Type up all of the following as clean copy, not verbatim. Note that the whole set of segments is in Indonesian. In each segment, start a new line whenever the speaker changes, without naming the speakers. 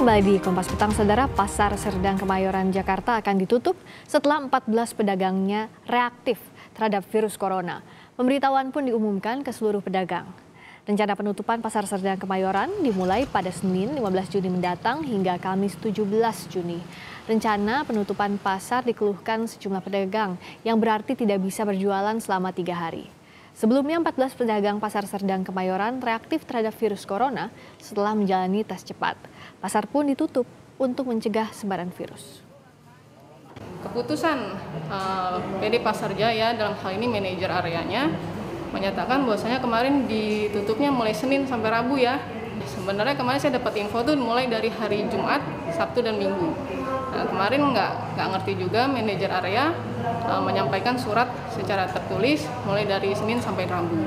Kembali di Kompas Petang, Saudara. Pasar Serdang Kemayoran, Jakarta akan ditutup setelah 14 pedagangnya reaktif terhadap virus corona. Pemberitahuan pun diumumkan ke seluruh pedagang. Rencana penutupan Pasar Serdang Kemayoran dimulai pada Senin 15 Juni mendatang hingga Kamis 17 Juni. Rencana penutupan pasar dikeluhkan sejumlah pedagang yang berarti tidak bisa berjualan selama 3 hari. Sebelumnya 14 pedagang Pasar Serdang Kemayoran reaktif terhadap virus corona setelah menjalani tes cepat. Pasar pun ditutup untuk mencegah sebaran virus.
Keputusan PD Pasar Jaya dalam hal ini manajer areanya menyatakan bahwasanya kemarin ditutupnya mulai Senin sampai Rabu ya. Sebenarnya kemarin saya dapat info tuh mulai dari hari Jumat, Sabtu dan Minggu. Nah, kemarin nggak ngerti juga manajer area menyampaikan surat secara tertulis mulai dari Senin sampai Rabu.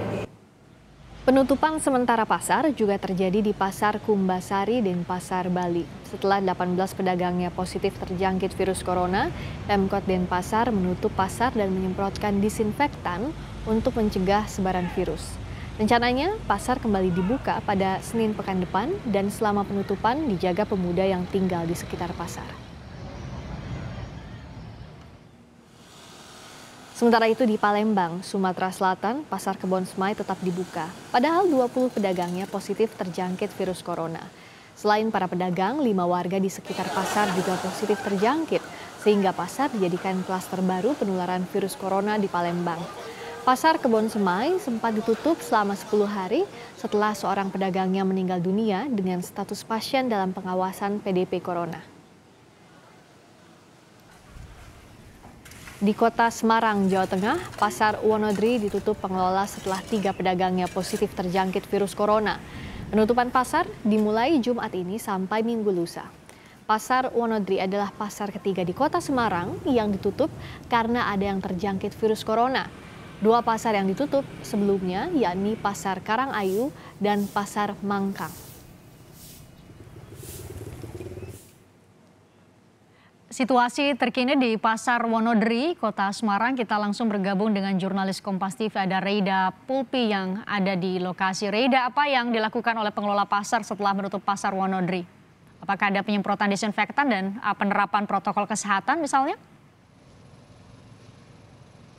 Penutupan sementara pasar juga terjadi di Pasar Kumbasari dan Pasar Bali. Setelah 18 pedagangnya positif terjangkit virus corona, Pemkot Denpasar menutup pasar dan menyemprotkan disinfektan untuk mencegah sebaran virus. Rencananya, pasar kembali dibuka pada Senin pekan depan dan selama penutupan dijaga pemuda yang tinggal di sekitar pasar. Sementara itu di Palembang, Sumatera Selatan, Pasar Kebon Semai tetap dibuka. Padahal 20 pedagangnya positif terjangkit virus corona. Selain para pedagang, 5 warga di sekitar pasar juga positif terjangkit, sehingga pasar dijadikan klaster baru penularan virus corona di Palembang. Pasar Kebon Semai sempat ditutup selama 10 hari setelah seorang pedagangnya meninggal dunia dengan status pasien dalam pengawasan PDP Corona. Di Kota Semarang, Jawa Tengah, Pasar Wonodri ditutup pengelola setelah 3 pedagangnya positif terjangkit virus corona. Penutupan pasar dimulai Jumat ini sampai Minggu lusa. Pasar Wonodri adalah pasar ketiga di Kota Semarang yang ditutup karena ada yang terjangkit virus corona. 2 pasar yang ditutup sebelumnya yakni Pasar Karangayu dan Pasar Mangkang.
Situasi terkini di Pasar Wonodri, Kota Semarang, kita langsung bergabung dengan jurnalis Kompas TV, ada Reida Pulpi yang ada di lokasi. Reida, apa yang dilakukan oleh pengelola pasar setelah menutup Pasar Wonodri? Apakah ada penyemprotan disinfektan dan penerapan protokol kesehatan misalnya?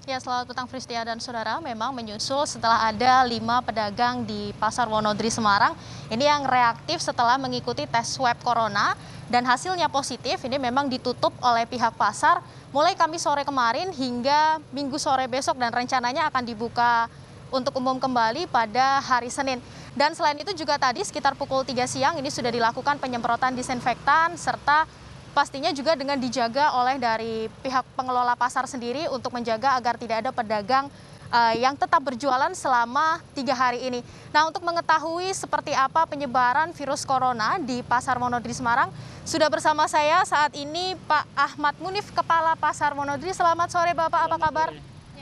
Ya, selamat petang Fristia dan saudara. Memang menyusul setelah ada 5 pedagang di Pasar Wonodri Semarang ini yang reaktif setelah mengikuti tes swab corona dan hasilnya positif. Ini memang ditutup oleh pihak pasar mulai Kamis sore kemarin hingga Minggu sore besok dan rencananya akan dibuka untuk umum kembali pada hari Senin. Dan selain itu juga tadi sekitar pukul 3 siang ini sudah dilakukan penyemprotan disinfektan serta pastinya juga dengan dijaga oleh dari pihak pengelola pasar sendiri untuk menjaga agar tidak ada pedagang yang tetap berjualan selama 3 hari ini. Nah, untuk mengetahui seperti apa penyebaran virus corona di Pasar Wonodri Semarang, sudah bersama saya saat ini Pak Ahmad Munif, Kepala Pasar Wonodri. Selamat sore Bapak, apa kabar?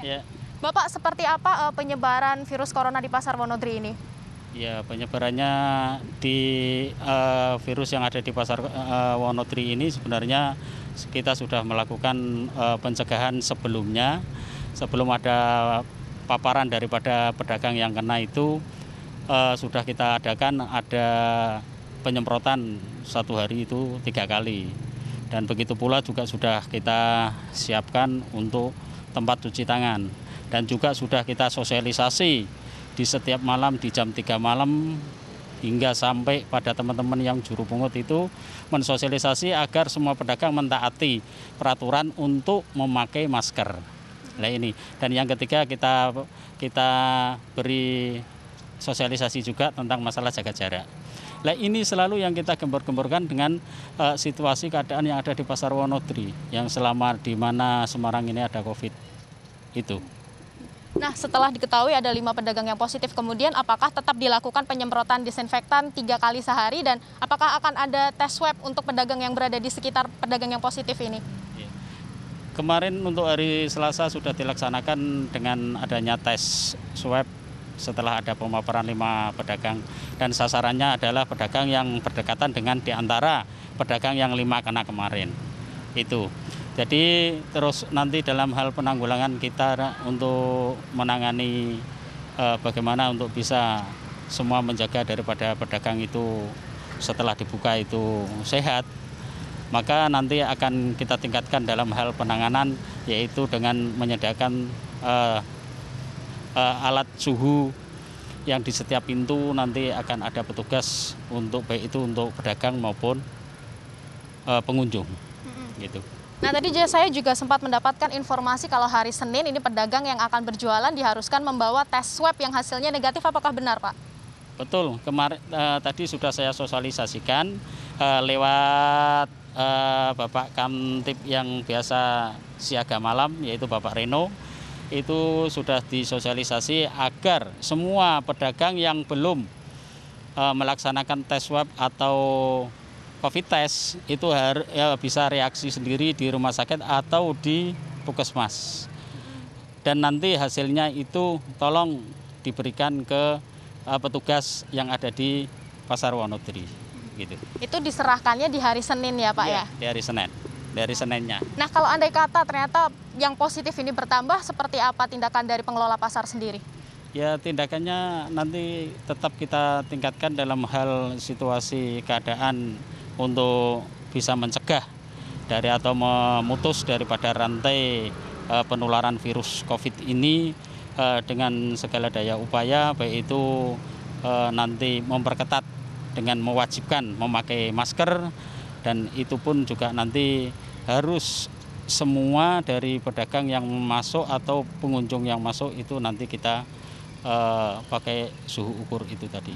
Ya.
Bapak, seperti apa penyebaran virus corona di Pasar Wonodri ini?
Ya, penyebarannya di virus yang ada di Pasar Wonodri ini sebenarnya kita sudah melakukan pencegahan sebelumnya. Sebelum ada paparan daripada pedagang yang kena itu sudah kita adakan ada penyemprotan 1 hari itu 3 kali. Dan begitu pula juga sudah kita siapkan untuk tempat cuci tangan. Dan juga sudah kita sosialisasi di setiap malam di jam 3 malam hingga sampai pada teman-teman yang juru pungut itu mensosialisasi agar semua pedagang mentaati peraturan untuk memakai masker. Nah ini, dan yang ketiga kita beri sosialisasi juga tentang masalah jaga jarak. Nah ini selalu yang kita gembor-gemborkan dengan situasi keadaan yang ada di Pasar Wonodri yang selama di mana Semarang ini ada COVID itu.
Nah, setelah diketahui ada 5 pedagang yang positif, kemudian apakah tetap dilakukan penyemprotan disinfektan 3 kali sehari dan apakah akan ada tes swab untuk pedagang yang berada di sekitar pedagang yang positif ini?
Kemarin untuk hari Selasa sudah dilaksanakan dengan adanya tes swab setelah ada pemaparan 5 pedagang dan sasarannya adalah pedagang yang berdekatan dengan di antara pedagang yang 5 kena kemarin. Itu. Jadi terus nanti dalam hal penanggulangan kita untuk menangani bagaimana untuk bisa semua menjaga daripada pedagang itu setelah dibuka itu sehat, maka nanti akan kita tingkatkan dalam hal penanganan, yaitu dengan menyediakan alat suhu yang di setiap pintu. Nanti akan ada petugas untuk baik itu untuk pedagang maupun pengunjung gitu.
Nah tadi saya juga sempat mendapatkan informasi kalau hari Senin ini pedagang yang akan berjualan diharuskan membawa tes swab yang hasilnya negatif, apakah benar Pak?
Betul, kemarin tadi sudah saya sosialisasikan lewat Bapak Kamtib yang biasa siaga malam, yaitu Bapak Reno. Itu sudah disosialisasi agar semua pedagang yang belum melaksanakan tes swab atau COVID test itu bisa reaksi sendiri di rumah sakit atau di puskesmas. Dan nanti hasilnya itu tolong diberikan ke petugas yang ada di Pasar Wonodri. Gitu.
Itu diserahkannya di hari Senin ya Pak ya?
Di hari Senin, dari Seninnya.
Nah kalau andai kata ternyata yang positif ini bertambah, seperti apa tindakan dari pengelola pasar sendiri?
Ya tindakannya nanti tetap kita tingkatkan dalam hal situasi keadaan untuk bisa mencegah dari atau memutus daripada rantai penularan virus COVID ini dengan segala daya upaya, baik itu nanti memperketat dengan mewajibkan memakai masker, dan itu pun juga nanti harus semua dari pedagang yang masuk atau pengunjung yang masuk itu nanti kita pakai suhu ukur itu tadi.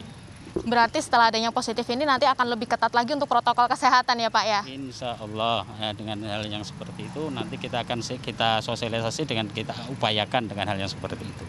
Berarti setelah adanya positif ini nanti akan lebih ketat lagi untuk protokol kesehatan ya Pak ya?
Insya Allah ya, dengan hal yang seperti itu nanti kita akan kita sosialisasi dengan kita upayakan dengan hal yang seperti itu.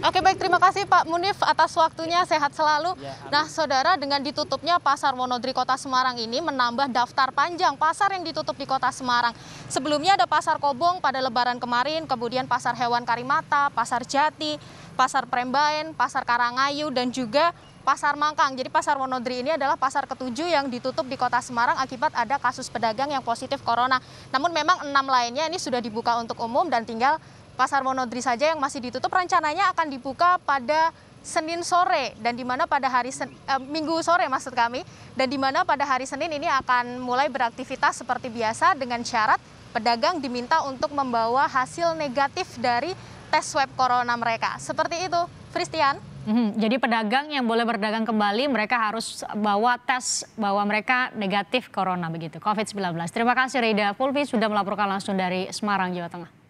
Oke baik, terima kasih Pak Munif atas waktunya, sehat selalu. Nah saudara, dengan ditutupnya Pasar Wonodri Kota Semarang ini menambah daftar panjang pasar yang ditutup di Kota Semarang. Sebelumnya ada Pasar Kobong pada Lebaran kemarin, kemudian Pasar Hewan Karimata, Pasar Jati, Pasar Prembaen, Pasar Karangayu, dan juga Pasar Mangkang. Jadi Pasar Wonodri ini adalah pasar ketujuh yang ditutup di Kota Semarang akibat ada kasus pedagang yang positif corona. Namun memang 6 lainnya ini sudah dibuka untuk umum dan tinggal Pasar Wonodri saja yang masih ditutup. Rencananya akan dibuka pada Senin sore dan di mana pada hari Minggu sore maksud kami, dan di mana pada hari Senin ini akan mulai beraktivitas seperti biasa dengan syarat pedagang diminta untuk membawa hasil negatif dari tes swab corona mereka. Seperti itu, Fristian.
Jadi pedagang yang boleh berdagang kembali mereka harus bawa tes bahwa mereka negatif corona begitu, COVID-19. Terima kasih Reida Pulvi sudah melaporkan langsung dari Semarang, Jawa Tengah.